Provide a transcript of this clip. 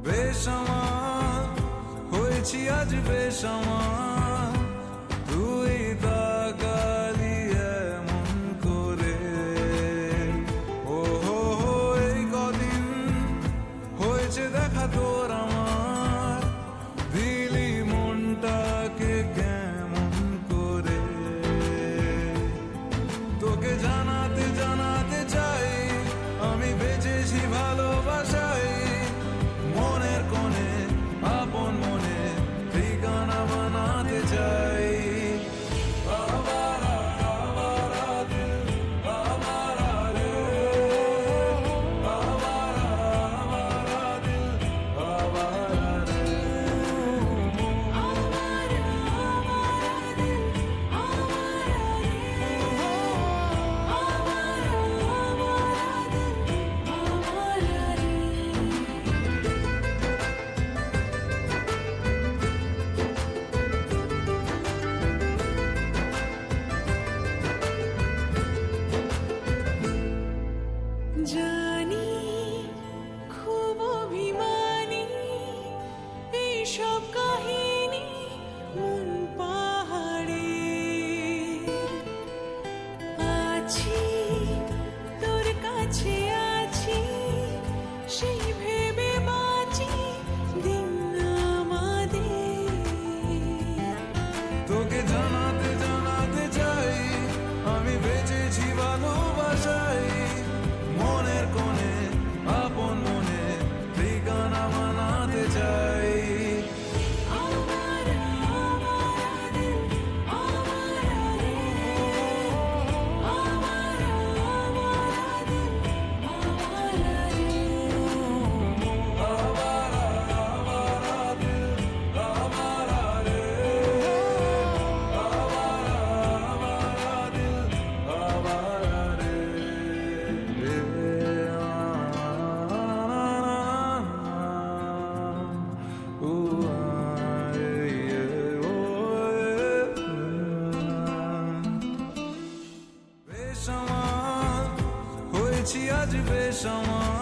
বেসামাল হয়েছি আজ বেসামাল, তুই তাকালি এমন করে। ও হো হো, এই কদিন হয়েছে দেখা তোর আমার, দিলি মনটাকে কেমন করে। তোকে জানাতে জানাতে চাই আমি বেঁচেছি ভালোবাসাই, মনের কোণে আপন মনে ঠিকানা বানাতে চাই। জানি খুব অভিমানী, এইসব কাহিনী মন পাহাড়ে আছি, তোর কাছে আছি, সেই ভেবে বাঁচি দিন আমাদের। তোকে জানাতে জানাতে চাই আমি বেঁচেছি ভালোবাসাই, মনের কোণে আপন মনে ঠিকানা বানাতে চাই। বেসামাল হয়েছি আজ বেসামাল।